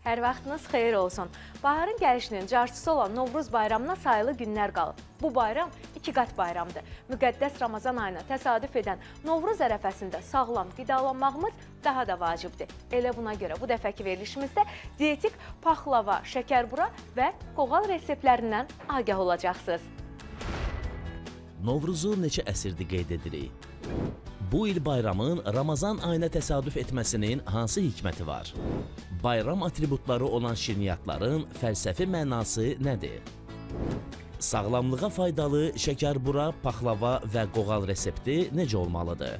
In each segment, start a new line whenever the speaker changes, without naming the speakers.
Hər vaxtınız xeyir olsun. Baharın gəlişinin carçısı olan Novruz bayramına sayılı günlər qalıb. Bu bayram iki qat bayramdır. Müqəddəs Ramazan ayına təsadüf edən Novruz ərəfəsində sağlam qidalanmağımız daha da vacibdir. Elə buna görə bu dəfəki verilişimizdə dietik paxlava, şəkərbura və qoğal reseptlərindən agah olacaqsınız.
Novruzu neçə əsrdir qeyd edirik? Bu il bayramın Ramazan ayına təsadüf etməsinin hansı hikməti var? Bayram atributları olan şirniyyatların fəlsəfi mənası nədir? Sağlamlığa faydalı şəkərbura, paxlava və qoğal resepti necə olmalıdır?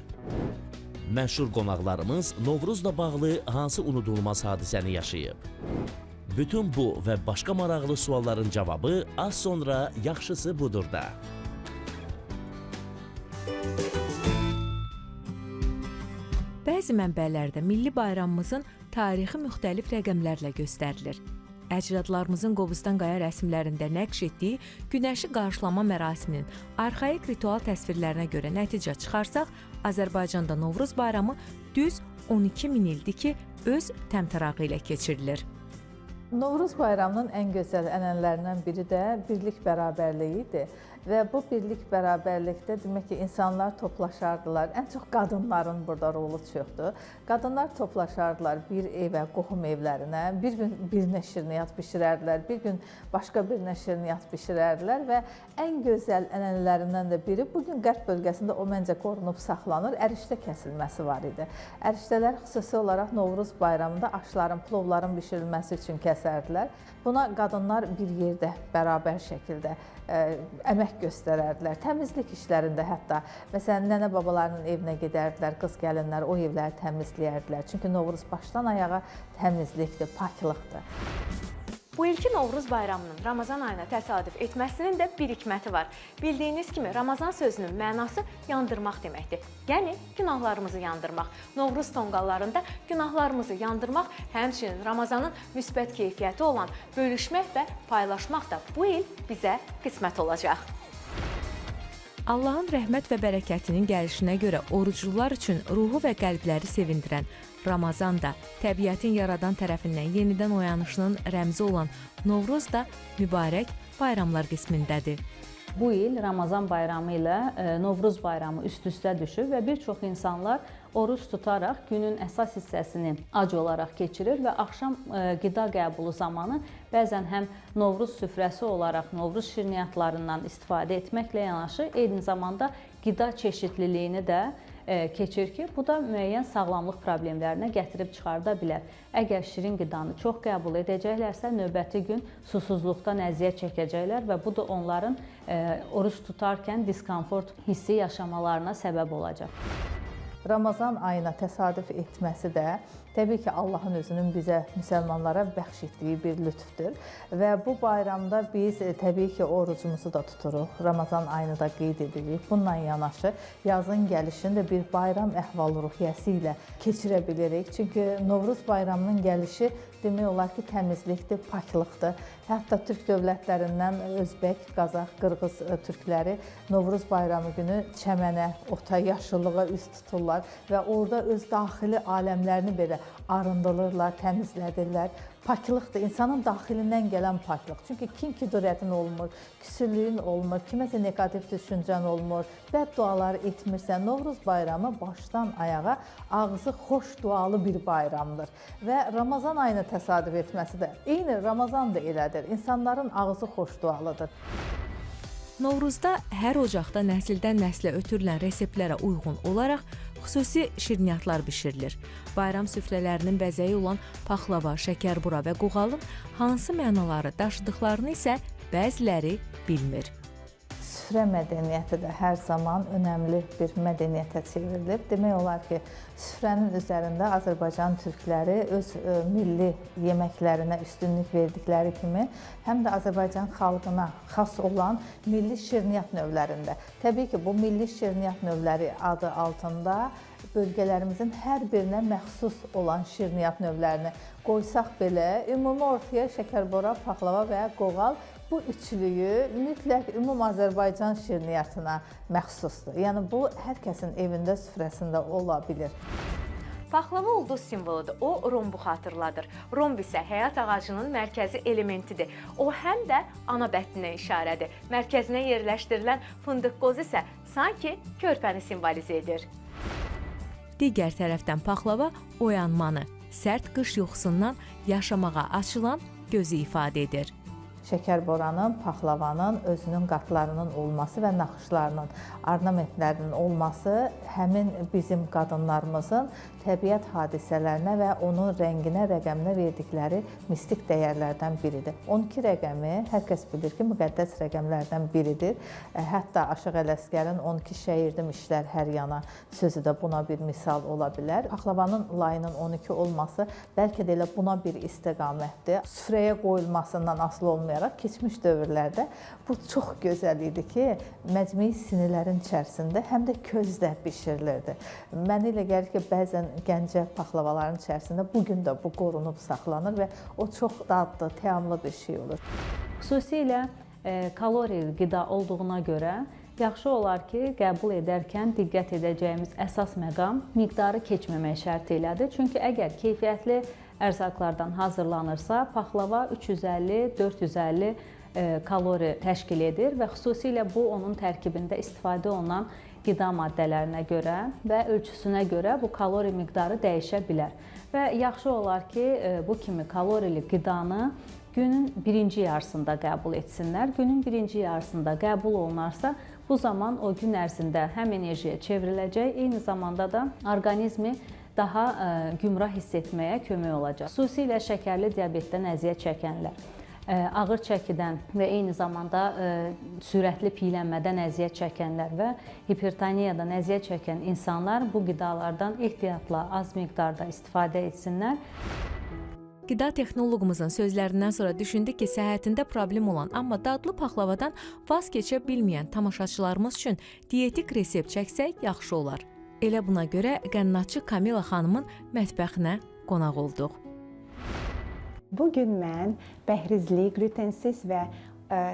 Məşhur qonaqlarımız Novruzla bağlı hansı unudulmaz hadisəni yaşayıb? Bütün bu və başqa maraqlı sualların cavabı az sonra yaxşısı budur da.
Bəzi mənbələrdə milli bayramımızın tarixi müxtəlif rəqəmlərlə göstərilir. Əcdadlarımızın Qobustan qaya rəsmlərində nəqş etdiyi günəşi qarşılama mərasiminin arxaik ritual təsvirlərinə görə nəticə çıxarsaq, Azərbaycanda Novruz bayramı düz 12 min ildir ki, öz təmtərağı ilə keçirilir.
Novruz bayramının ən gözəl ənənələrindən biri də birlik bərabərliyidir. Və bu birlik bərabərlikdə demək ki, insanlar toplaşardılar. Ən çox qadınların burada rolu çoxdur. Qadınlar toplaşardılar bir evə, qohum evlərinə. Bir gün birinə şirniyyat bişirərdilər, bir gün başqa birinə şirniyyat bişirərdilər və ən gözəl ənənələrindən də biri bugün Qərb bölgəsində o məncə qorunub saxlanır, ərişdə kəsilməsi var idi. Ərişdələr xüsusi olaraq Novruz bayramında aşların, plovların bişirilməsi üçün kəsərdilər. Buna qadınlar bir yerdə bərabər şəkildə əmək göstərərdilər. Təmizlik işlərində hətta, məsələn, nənə-babalarının evinə gedərdilər, qız gəlinlər o evləri təmizləyərdilər. Çünki Novruz başdan ayağa təmizlikdir, paklıqdır.
Bu ilki Novruz bayramının Ramazan ayına təsadüf etməsinin də bir hikməti var. Bildiyiniz kimi Ramazan sözünün mənası yandırmaq deməkdir. Yəni, günahlarımızı yandırmaq. Novruz tonqallarında günahlarımızı yandırmaq, həmçinin Ramazanın müsbət keyfiyyəti olan bölüşmək və paylaşmaq da bu il bizə qismət olacaq.
Allahın rəhmət və bərəkətinin gəlişinə görə oruclular üçün ruhu və qəlbləri sevindirən Ramazan da, təbiətin yaradan tərəfindən yenidən oyanışının rəmzi olan Novruz da mübarək bayramlar qismindədir.
Bu il Ramazan bayramı ilə Novruz bayramı üst-üstə düşür və bir çox insanlar oruç tutaraq günün əsas hissəsini ac olaraq keçirir və axşam qida qəbulu zamanı bəzən həm Novruz süfrəsi olaraq Novruz şirniyyatlarından istifadə etməklə yanaşı, eyni zamanda qida çeşidliliyini də keçir ki, bu da müəyyən sağlamlıq problemlərinə gətirib çıxarda bilər. Əgər şirin qidanı çox qəbul edəcəklərsə, növbəti gün susuzluqdan əziyyət çəkəcəklər və bu da onların oruç tutarkən diskomfort hissi yaşamalarına səbəb olacaq.
Ramazan ayına təsadüf etməsi də təbii ki, Allahın özünün bizə, müsəlmanlara bəxş etdiyi bir lütfdür. Və bu bayramda biz təbii ki, orucumuzu da tuturuq, Ramazan ayını da qeyd edirik. Bununla yanaşı yazın gəlişini də bir bayram əhval-ruhiyyəsi ilə keçirə bilirik. Çünki Novruz bayramının gəlişi demək olar ki, təmizlikdir, paklıqdır. Hətta türk dövlətlərindən Özbək, Qazaq, Qırğız türkləri Novruz bayramı günü çəmənə, ota, yaşıllığa üz tuturlar və orada öz daxili aləmlərini belə arındırırlar, təmizlədirlər. Paklıqdır, insanın daxilindən gələn paklıq. Çünki kin-kudurətin olmur, küsürlüyün olmur, kiməsə negativ düşüncən olmur, bəddualar etmirsən. Novruz bayramı başdan ayağa ağzı xoş dualı bir bayramdır. Və Ramazan ayına təsadüf etməsi də eyni Ramazan da elədir. İnsanların ağzı xoş dualıdır.
Novruzda hər ocaqda nəsildən nəslə ötürülən reseptlərə uyğun olaraq xüsusi şirniyyatlar bişirilir. Bayram süfrələrinin bəzəyi olan paxlava, şəkərbura və qoğalın hansı mənaları daşıdıqlarını isə bəziləri bilmir.
Süfrə mədəniyyəti də hər zaman önəmli bir mədəniyyətə çevrilib. Demək olar ki, süfrənin üzərində Azərbaycan türkləri öz milli yeməklərinə üstünlük verdikləri kimi, həm də Azərbaycan xalqına xas olan milli şirniyyat növlərində. Təbii ki, bu milli şirniyyat növləri adı altında bölgələrimizin hər birinə məxsus olan şirniyyat növlərini qoysaq belə, ümumi ortaya şəkərbura, paxlava və qoğal bu üçlüyü mütləq ümum Azərbaycan şirniyyatına məxsusdur. Yəni bu hər kəsin evində, süfrəsində ola bilir.
Paxlava ulduz simvoludur. O rombu xatırladır. Romb isə həyat ağacının mərkəzi elementidir. O həm də ana bətninə işarədir. Mərkəzinə yerləşdirilən fındıq qozu isə sanki körpəni simvolizə edir.
Digər tərəfdən paxlava oyanmanı, sərt qış yuxusundan yaşamağa açılan gözü ifadə edir.
Şəkərboranın, paxlavanın özünün qatlarının olması və naxışlarının, ornamentlərinin olması həmin bizim qadınlarımızın təbiət hadisələrinə və onun rənginə, rəqəminə verdikləri mistik dəyərlərdən biridir. 12 rəqəmi hər kəs bilir ki, müqəddəs rəqəmlərdən biridir. Hətta Aşıq Ələsgərin 12 şəhərdim işlər hər yana sözü də buna bir misal ola bilər. Paxlavanın layının 12 olması bəlkə də elə buna bir istiqamətdir. Süfrəyə qoyulmasından asılı olmayaraq keçmiş dövrlərdə bu çox gözəl idi ki, məcmui sinirlərin içərisində həm də közdə bişirilirdi. Mənə elə gəlir ki, bəzən Gəncə paxlavaların içərisində bugün də bu qorunub saxlanır və o çox dadlı, təamlı bir şey olur.
Xüsusilə kaloriyli qida olduğuna görə yaxşı olar ki, qəbul edərkən diqqət edəcəyimiz əsas məqam miqdarı keçməmək şərti ilədir. Çünki əgər keyfiyyətli ərzaqlardan hazırlanırsa, paxlava 350-450 kalori təşkil edir və xüsusilə bu onun tərkibində istifadə olunan qida maddələrinə görə və ölçüsünə görə bu kalori miqdarı dəyişə bilər. Və yaxşı olar ki, bu kimi kalorili qidanı günün birinci yarısında qəbul etsinlər. Günün birinci yarısında qəbul olunarsa, bu zaman o gün ərzində həm enerjiyə çevriləcək, eyni zamanda da orqanizmi daha gümrah hiss etməyə kömək olacaq. Xüsusilə şəkərli diabetdən əziyyət çəkənlər, ağır çəkidən və eyni zamanda sürətli piylənmədən əziyyət çəkənlər və hipertoniyadan əziyyət çəkən insanlar bu qidalardan ehtiyatla, az miqdarda istifadə etsinlər.
Qida texnoloqumuzun sözlərindən sonra düşündük ki, səhhətində problem olan, amma dadlı paxlavadan vaz keçə bilməyən tamaşaçılarımız üçün dietik resept çəksək yaxşı olar. Elə buna görə qənnatçı Kamila xanımın mətbəxinə qonaq olduq.
Bugün mən bəhrizli, glutensiz və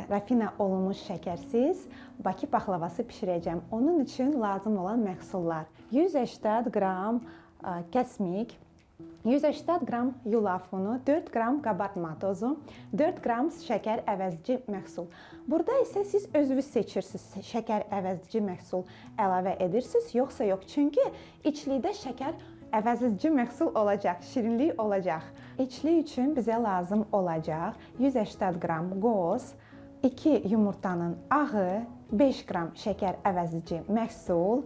rafina olunmuş şəkərsiz Bakı paxlavası bişirəcəm. Onun üçün lazım olan məhsullar: 180 qram kəsmik, 180 qram yulaf unu, 4 qram qabartma tozu, 4 qram şəkər əvəzici məhsul. Burada isə siz özünüz seçirsiniz, şəkər əvəzici məhsul əlavə edirsiniz, yoxsa yox. Çünki içlikdə şəkər əvəzici məhsul olacaq, şirinlik olacaq. İçlik üçün bizə lazım olacaq 180 qram qoz, 2 yumurtanın ağı, 5 qram şəkər əvəzici məhsul,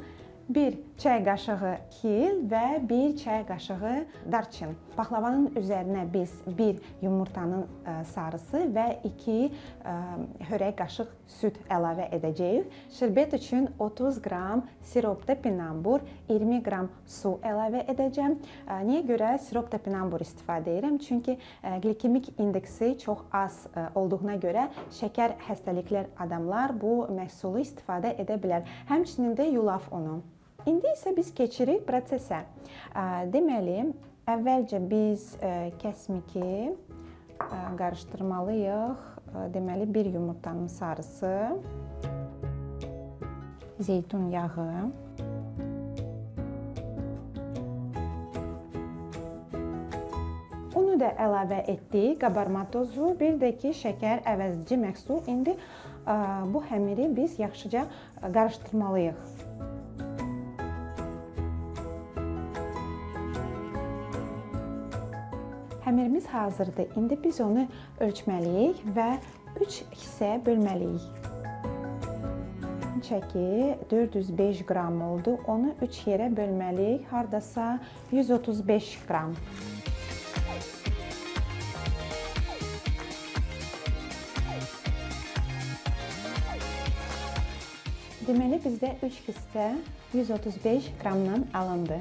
1 çay qaşığı kil və 1 çay qaşığı darçın. Paxlavanın üzərinə biz 1 yumurtanın sarısı və 2 hörək qaşıq süd əlavə edəcəyik. Şərbət üçün 30 qram sirop topinambur, 20 qram su əlavə edəcəm. Niyə görə sirop topinambur istifadə edirəm? Çünki glikemik indeksi çox az olduğuna görə şəkər xəstəliklər adamlar bu məhsulu istifadə edə bilər. Həmçinin də yulaf unu. İndi isə biz keçirik prosesə. Deməli, əvvəlcə biz kəsmiki qarışdırmalıyıq. Deməli, 1 yumurtanın sarısı, zeytun yağı, unu da əlavə etdik, qabarma tozu, bir də ki, şəkər əvəzici məhsul. İndi bu həmiri biz yaxşıca qarışdırmalıyıq. Həmirimiz hazırdır. İndi biz onu ölçməliyik və 3 hissəyə bölməliyik. Çəki 405 qram oldu. Onu 3 yerə bölməliyik. Hardasa 135 qram. Deməli, bizdə 3 hissə 135 qramdan alındı.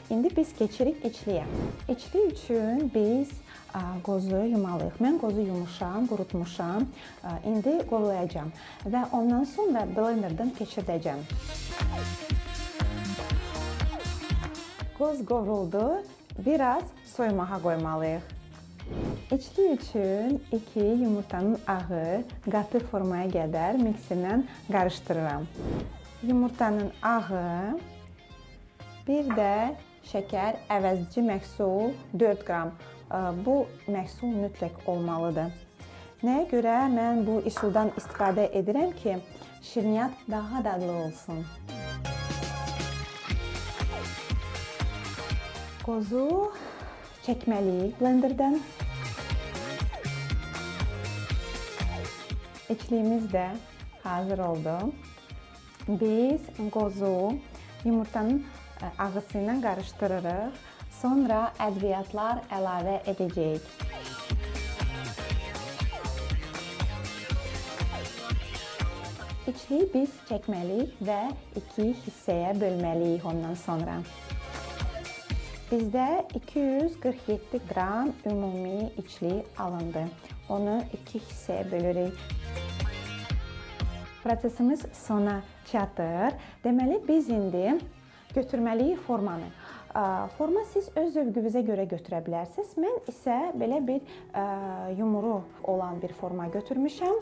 İndi biz keçirik içliyə. İçli üçün biz qozu yumalıyıq. Mən qozu yumuşam, qurutmuşam. İndi qorulayacağam və ondan sonra blenderdən keçirdəcəm. Qoz qovruldu. Biraz soymağa qoymalıyıq. İçli üçün 2 yumurtanın ağı qatı formaya qədər miksirlə qarışdırıram. Yumurtanın ağı, bir də şəkər, əvəzici məhsul 4 qram. Bu məhsul mütləq olmalıdır. Nəyə görə mən bu üsuldan istifadə edirəm ki, şirniyyat daha dadlı olsun. Qozu çəkməliyik blenderdən. İçliyimiz də hazır oldu. Biz qozu yumurtanın ağısı ilə qarışdırırıq. Sonra ədviyyatlar əlavə edəcəyik. İçliyi biz çəkməliyik və 2 hissəyə bölməliyik ondan sonra. Bizdə 247 qram ümumi içlik alındı. Onu 2 hissəyə bölürük. Prosesimiz sona çatır. Deməli, biz indi götürməliyik formanı. Forma siz öz zövqünüzə görə götürə bilərsiniz. Mən isə belə bir yumru olan bir forma götürmüşəm.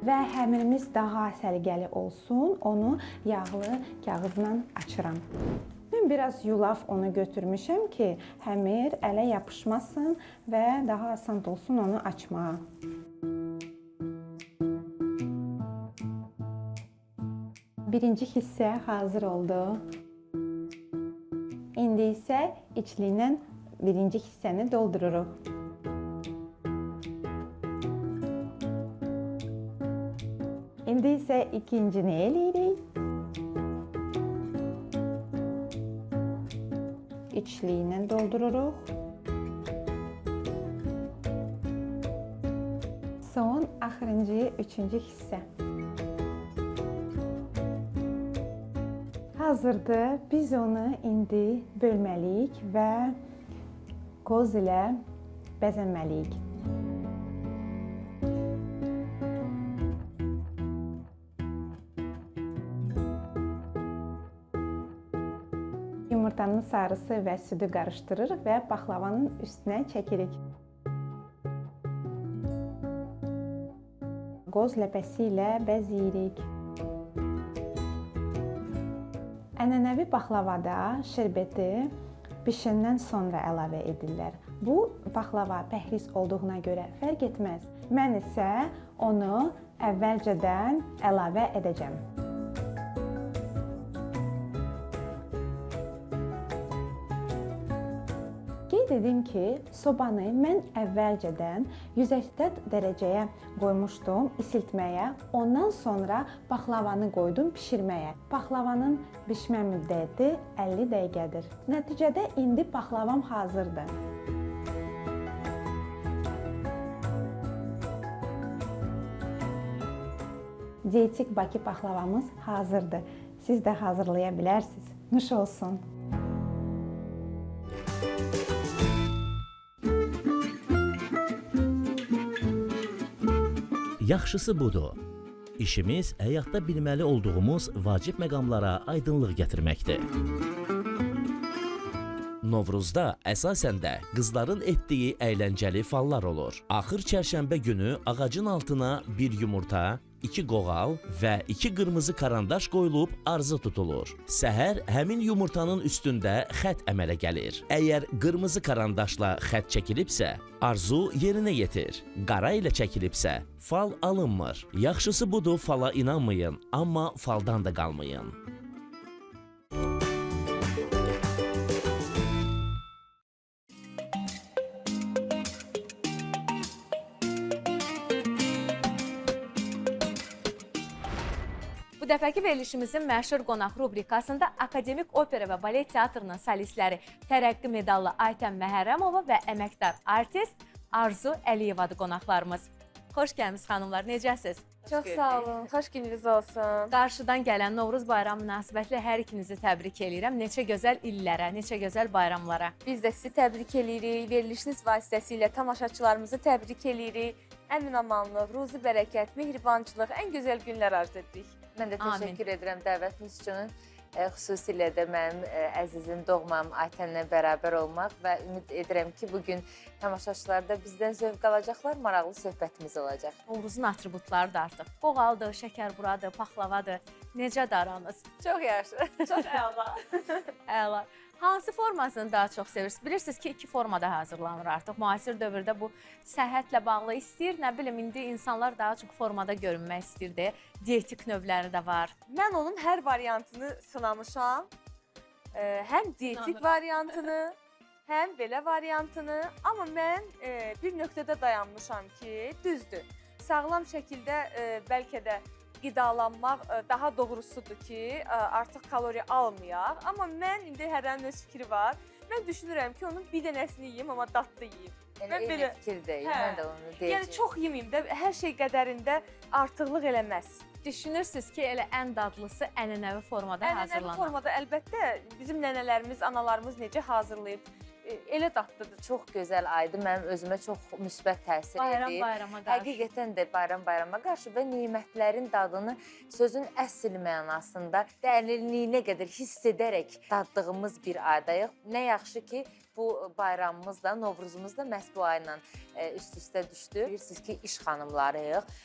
Və həmirimiz daha səliqəli olsun, onu yağlı kağızla açıram. Mən biraz yulaf onu götürmüşəm ki, həmir ələ yapışmasın və daha asan olsun onu açmağa. Birinci hissə hazır oldu. İndi isə içliyindən birinci hissəni doldururuq. İndi isə ikincini eləyirik. İçliyindən doldururuq. Son, axırıncı, üçüncü hissə. Hazırdır. Biz onu indi bölməliyik və qoz ilə bəzənməliyik. Yumurtanın sarısı və südü qarışdırırıq və baklavanın üstünə çəkirik. Qoz ləpəsi ilə bəzəyirik. Ənənəvi baklavada şərbeti bişəndən sonra əlavə edirlər. Bu baklava pəhriz olduğuna görə fərq etməz. Mən isə onu əvvəlcədən əlavə edəcəm. Qeyd edim ki, sobanı mən əvvəlcədən 180 dərəcəyə qoymuşdum isiltməyə. Ondan sonra baklavanı qoydum bişirməyə. Baklavanın bişmə müddəti 50 dəqiqədir. Nəticədə indi baklavam hazırdır. Dietik Bakı baklavamız hazırdır. Siz də hazırlaya bilərsiniz. Nuş olsun.
Yaxşısı budur. İşimiz həyatda bilməli olduğumuz vacib məqamlara aydınlıq gətirməkdir. Novruzda əsasən də qızların etdiyi əyləncəli fallar olur. Axır çərşənbə günü ağacın altına bir yumurta, 2 qoğal və 2 qırmızı karandaş qoyulub arzu tutulur. Səhər həmin yumurtanın üstündə xətt əmələ gəlir. Əgər qırmızı karandaşla xətt çəkilibsə, arzu yerinə yetir. Qara ilə çəkilibsə, fal alınmır. Yaxşısı budur, fala inanmayın, amma faldan da qalmayın.
Bu dəfəki verilişimizin məşhur qonaq rubrikasında Akademik Opera və Balet Teatrının solistləri Tərəqqi medallı Aytən Məhərrəmova və əməkdar artist Arzu Əliyevadır qonaqlarımız. Xoş gəlmisiniz xanımlar, necəsiz?
Çox sağ olun, xoş gününüz olsun.
Qarşıdan gələn Novruz bayramı münasibətilə hər ikinizi təbrik edirəm. Neçə gözəl illərə, neçə gözəl bayramlara.
Biz də sizi təbrik edirik, verilişiniz vasitəsilə tamaşaçılarımızı təbrik edirik. Əmin-amanlıq, ruzi bərəkət, mehribançılıq, ən gözəl günlər arzu edirik. Mən də təşəkkür edirəm dəvətiniz üçün.
Xüsusilə də mənim əzizim doğmam Aytənlə bərabər olmaq və ümid edirəm ki, bugün tamaşaçılar da bizdən zövq alacaqlar, maraqlı söhbətimiz olacaq.
Novruzun atributları da artıq qoğaldır, şəkərburadır, paxlavadır. Necədir aranız?
Çox yaxşı.
Çox əla. Əla. Hansı formasını daha çox sevirsiniz? Bilirsiniz ki, iki formada hazırlanır artıq. Müasir dövrdə bu səhhətlə bağlı istəyir, nə bilim, indi insanlar daha çox formada görünmək istəyir. Dietik növləri də var.
Mən onun hər variantını sınamışam. Həm dietik variantını, həm belə variantını. Amma mən bir nöqtədə dayanmışam ki, düzdür. Sağlam şəkildə bəlkə də qidalanmaq daha doğrusudur ki, artıq kalori almayaq. Amma mən indi hərənin öz fikri var. Mən düşünürəm ki, onun bir dənəsini yeyim, amma dadlı yeyim.
Yəni eyni fikirdəyim, mən də onu deyəcəyim.
Yəni çox yeməyim də, hər şey qədərində artıqlıq eləməz.
Düşünürsünüz ki, elə ən dadlısı ənənəvi formada hazırlanır.
Ənənəvi formada əlbəttə bizim nənələrimiz, analarımız necə hazırlayıb, elə dadlıdır.
Çox gözəl aydı, mənim özümə çox müsbət təsir edir.
Bayrama qarşı.
Həqiqətən də bayrama qarşı və nemətlərin dadını sözün əsl mənasında dərinliyinə qədər hiss edərək daddığımız bir aydayıq. Nə yaxşı ki, bu bayramımız da, Novruzumuz da məhz bu ayla üst-üstə düşdü. Bilirsiniz ki, iş xanımlarıyıq,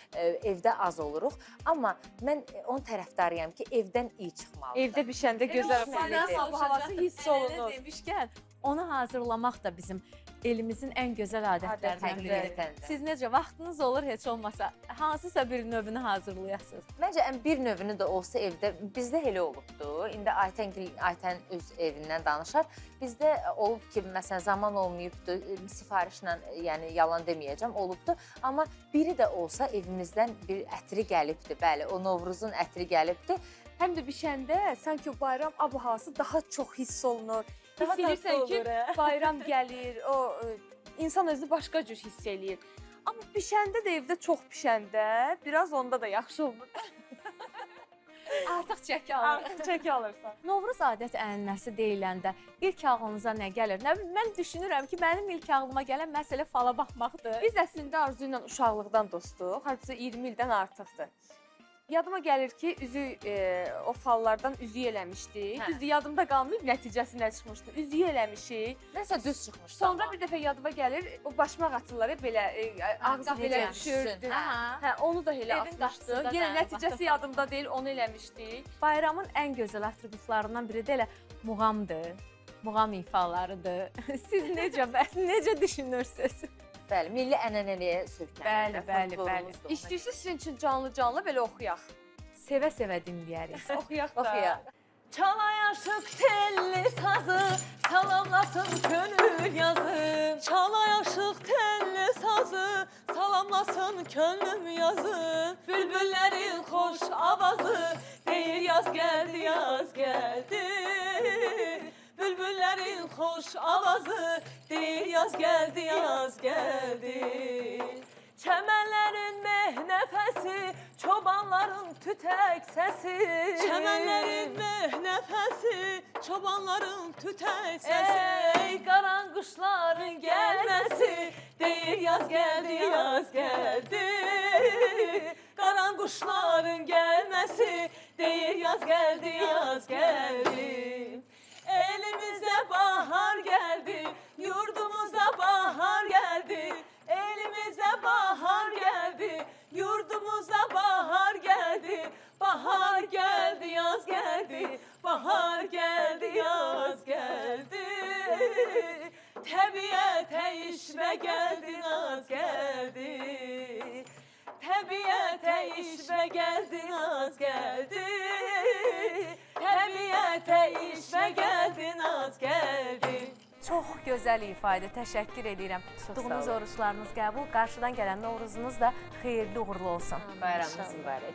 evdə az oluruq. Amma mən onun tərəfdarıyam ki, evdən iyi çıxmalıdır.
Evdə bişəndə gözəl havası hiss olunur.
Demişkən, onu hazırlamaq da bizim elimizin ən gözəl adətlərindən biridir. Siz necə, vaxtınız olur heç olmasa, hansısa bir növünü hazırlayasınız?
Məncə, bir növünü də olsa evdə, bizdə elə olubdur. İndi Aytən öz evindən danışar. Bizdə olub ki, məsələn, zaman olmayıbdır, sifarişlə, yəni yalan deməyəcəm, olubdur. Amma biri də olsa evimizdən bir ətri gəlibdir, bəli, o Novruzun ətri gəlibdir.
Həm də bişəndə sanki o bayram ab-havası daha çox hiss olunur.
Daha
Hiss edirsən ki,
olur,
bayram gəlir, o insan özünü başqa cür hiss eləyir. Amma bişəndə də evdə çox bişəndə biraz onda da yaxşı olur.
Artıq çəki alır.
Artıq çəki alırsan.
Novruz adət ənənəsi deyiləndə ilk ağlınıza nə gəlir? Mən düşünürəm ki, mənim ilk ağlıma gələn məsələ fala baxmaqdır.
Biz əslində Arzu ilə uşaqlıqdan dostuq, hardasa 20 ildən artıqdır. Yadıma gəlir ki, o fallardan üzük eləmişdik. Düzdür, yadımda qalmayıb nəticəsi nə çıxmışdı. Üzük eləmişik.
Nəsə düz çıxmışdı.
Sonra bir dəfə yadıma gəlir, o başmaq atırlar belə, ağzı belə düşürdü. Hə, onu da elə atmışdıq. Yenə nəticəsi yadımda deyil, onu eləmişdik.
Bayramın ən gözəl atributlarından biri də elə muğamdır. Muğam ifalarıdır. Siz necə düşünürsünüz?
Bəli, milli ənənəliyə söykənir.
Bəli.
İstəyirsiniz sizin üçün canlı-canlı belə oxuyaq.
Sevə-sevə dinləyərik.
Oxuyaq da.
Oxuyaq.
Çalay aşıq telli sazı, salamlasın könül yazı. Çalay aşıq telli sazı, salamlasın könlüm yazı. Bülbüllərin xoş avazı, deyir yaz gəldi, yaz gəldi. Bülbüllərin xoş avazı, deyir yaz gəldi, yaz gəldi. Çəmənlərin meh nəfəsi, çobanların tütək səsi. Çəmənlərin meh nəfəsi, çobanların tütək səsi. Ey qaran quşların gəlməsi, deyir yaz gəldi, yaz gəldi. Qaran quşların gəlməsi, deyir yaz gəldi, yaz gəldi. Elimizə bahar gəldi, yurdumuza bahar gəldi. Elimizə bahar gəldi, yurdumuza bahar gəldi. Bahar gəldi, yaz gəldi, bahar gəldi, yaz gəldi. Təbiətə işvə gəldi, naz gəldi. Təbiətə işvə gəldi, naz gəldi. Təbiətə işvə gəldi, naz gəldi.
Çox gözəl ifadə, təşəkkür edirəm. Tutduğunuz oruçlarınız qəbul, qarşıdan gələn Novruzunuz da xeyirli uğurlu olsun.
Bayramınız mübarək.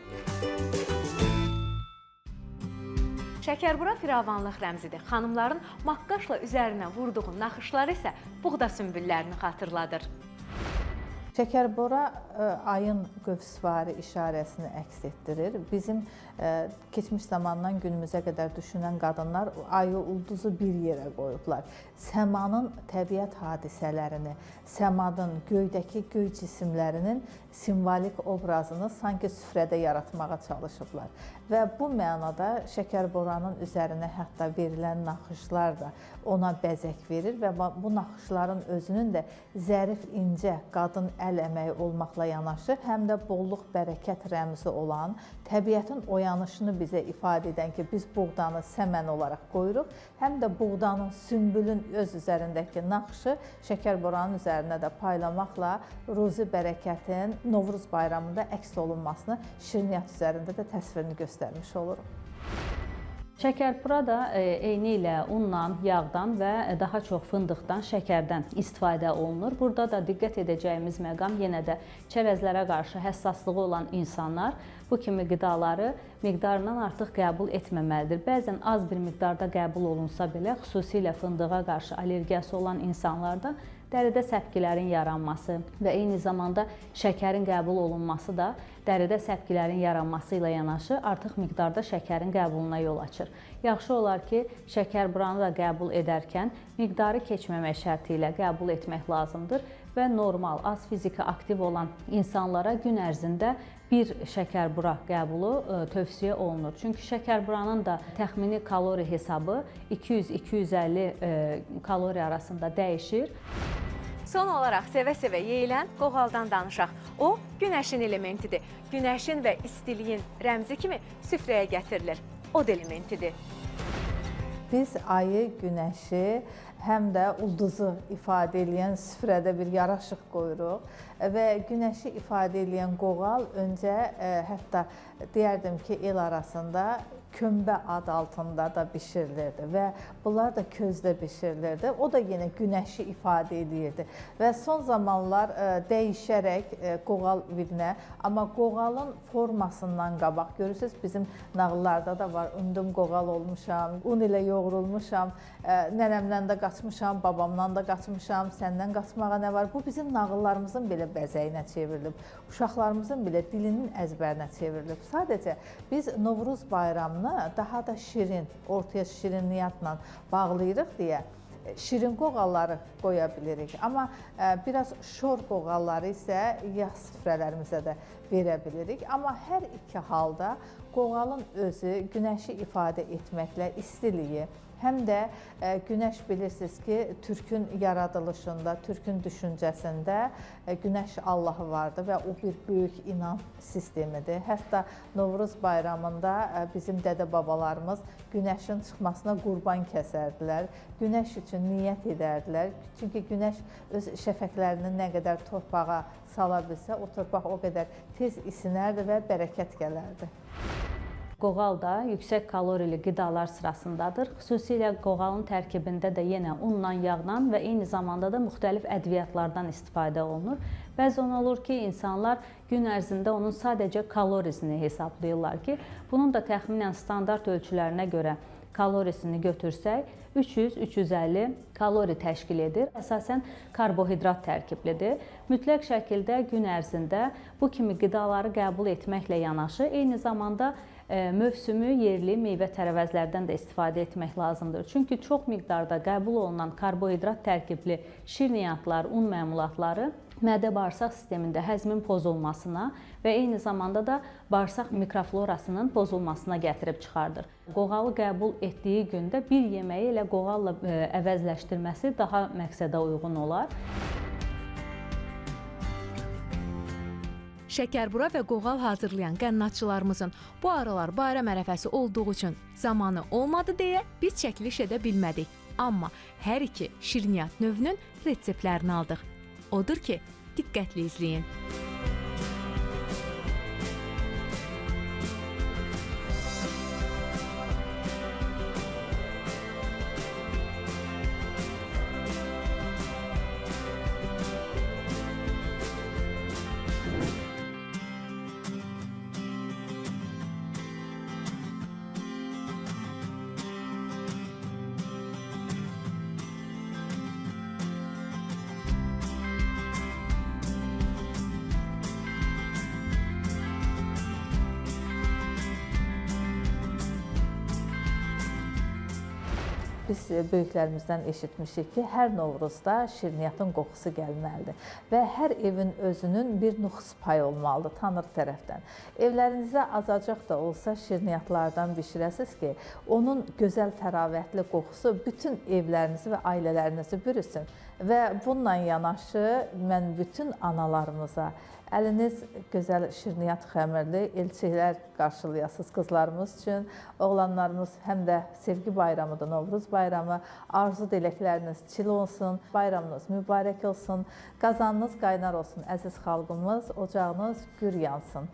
Şəkərbura firavanlıq rəmzidir. Xanımların maqqaşla üzərinə vurduğu naxışlar isə buğda sümbüllərini xatırladır.
Şəkərbora ayın qövsvarı işarəsini əks etdirir. Bizim keçmiş zamandan günümüzə qədər düşünən qadınlar ayı, ulduzu bir yerə qoyublar. səmanın təbiət hadisələrini, səmanın, göydəki göy cisimlərinin simvolik obrazını sanki süfrədə yaratmağa çalışıblar. Və bu mənada şəkərboranın üzərinə hətta verilən naxışlar da ona bəzək verir və bu naxışların özünün də zərif, incə, qadın əl əməyi olmaqla yanaşı, həm də bolluq, bərəkət rəmzi olan, təbiətin oyanışını bizə ifadə edən ki, biz buğdanı səmən olaraq qoyuruq, həm də buğdanın, sümbülün öz üzərindəki naxışı şəkərboranın üzərinə də paylamaqla ruzi bərəkətin Novruz bayramında əks olunmasını şirniyyat üzərində də təsvirini göstərmiş oluruq.
Şəkərpura da eyni ilə undan, yağdan və daha çox fındıqdan, şəkərdən istifadə olunur. Burada da diqqət edəcəyimiz məqam yenə də çərəzlərə qarşı həssaslığı olan insanlar bu kimi qidaları miqdarından artıq qəbul etməməlidir. Bəzən az bir miqdarda qəbul olunsa belə, xüsusilə fındığa qarşı allergiyası olan insanlarda dəridə səpkilərin yaranması və eyni zamanda şəkərin qəbul olunması da dəridə səpkilərin yaranması ilə yanaşı artıq miqdarda şəkərin qəbuluna yol açır. Yaxşı olar ki, şəkərburanı da qəbul edərkən miqdarı keçməmək şərti ilə qəbul etmək lazımdır və normal, az fiziki aktiv olan insanlara gün ərzində bir şəkərbura qəbulu tövsiyə olunur. Çünki şəkərburanın da təxmini kalori hesabı 200-250 kalori arasında dəyişir.
Son olaraq sevə-sevə yeyilən qoğaldan danışaq. O, günəşin elementidir. Günəşin və istiliyin rəmzi kimi süfrəyə gətirilir. Od elementidir.
Biz ayı, günəşi, həm də ulduzu ifadə edən süfrədə bir yaraşıq qoyuruq və günəşi ifadə edən qoğal öncə hətta deyərdim ki, el arasında kömbə adı altında da bişirilirdi və bunlar da közdə bişirilirdi. O da yenə günəşi ifadə edirdi və son zamanlar dəyişərək qoğal bilinə, amma qoğalın formasından qabaq görürsünüz, bizim nağıllarda da var, undum qoğal olmuşam, un ilə yoğrulmuşam, nənəmdən də qaçmışam, babamdan da qaçmışam, səndən qaçmağa nə var? Bu bizim nağıllarımızın belə bəzəyinə çevrilib, uşaqlarımızın belə dilinin əzbərinə çevrilib. Sadəcə biz Novruz bayramını daha da şirin, ortaya şirinliyyatla bağlayırıq deyə şirin qoğalları qoya bilirik. Amma biraz şor qoğalları isə yağ süfrələrimizə də verə bilirik. Amma hər iki halda qoğalın özü günəşi ifadə etməklə istiliyi, həm də günəş bilirsiniz ki, Türkün yaradılışında, Türkün düşüncəsində günəş Allahı vardır və o bir böyük inanc sistemidir. Hətta Novruz bayramında bizim dədə-babalarımız günəşin çıxmasına qurban kəsərdilər, günəş üçün niyyət edərdilər. Çünki günəş öz şəfəqlərini nə qədər torpağa sala bilsə, o torpaq o qədər tez isinərdi və bərəkət gələrdi.
Qoğal da yüksək kalorili qidalar sırasındadır. Xüsusilə qoğalın tərkibində də yenə undan, yağdan və eyni zamanda da müxtəlif ədviyyatlardan istifadə olunur. Bəzən olur ki, insanlar gün ərzində onun sadəcə kalorisini hesablayırlar ki, bunun da təxminən standart ölçülərinə görə kalorisini götürsək, 300-350 kalori təşkil edir. Əsasən karbohidrat tərkiblidir. Mütləq şəkildə gün ərzində bu kimi qidaları qəbul etməklə yanaşı, eyni zamanda mövsümü yerli meyvə-tərəvəzlərdən də istifadə etmək lazımdır. Çünki çox miqdarda qəbul olunan karbohidrat tərkibli şirniyyatlar, un məmulatları mədə-bağırsaq sistemində həzmin pozulmasına və eyni zamanda da bağırsaq mikroflorasının pozulmasına gətirib çıxardır. Qoğalı qəbul etdiyi gündə bir yeməyi ilə qoğalla əvəzləşdirməsi daha məqsədə uyğun olar.
Şəkərbura və qoğal hazırlayan qənnatçılarımızın bu aralar bayram ərəfəsi olduğu üçün zamanı olmadı deyə biz çəkiliş edə bilmədik. Amma hər iki şirniyyat növünün reseptlərini aldıq. Odur ki, diqqətli izləyin.
biz böyüklərimizdən eşitmişik ki, hər Novruzda şirniyyatın qoxusu gəlməlidir və hər evin özünün bir nuxus payı olmalıdır Tanrı tərəfdən. Evlərinizdə azacıq da olsa şirniyyatlardan bişirəsiniz ki, onun gözəl təravətli qoxusu bütün evlərinizi və ailələrinizi bürüsün. Və bununla yanaşı mən bütün analarımıza əliniz gözəl şirniyyat xəmirli elçiklər qarşılayasınız qızlarımız üçün. Oğlanlarımız həm də sevgi bayramıdır, Novruz bayramı. Arzu diləkləriniz çil olsun, bayramınız mübarək olsun, qazanınız qaynar olsun, əziz xalqımız, ocağınız gür yansın.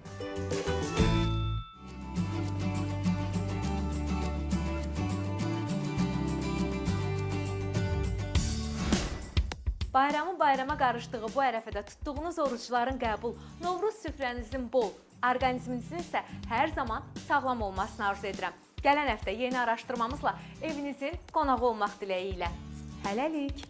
Bayramı bayrama qarışdığı bu ərəfədə tutduğunuz orucların qəbul, Novruz süfrənizin bol, orqanizminizin isə hər zaman sağlam olmasını arzu edirəm. Gələn həftə yeni araşdırmamızla evinizin qonağı olmaq diləyi ilə. Hələlik!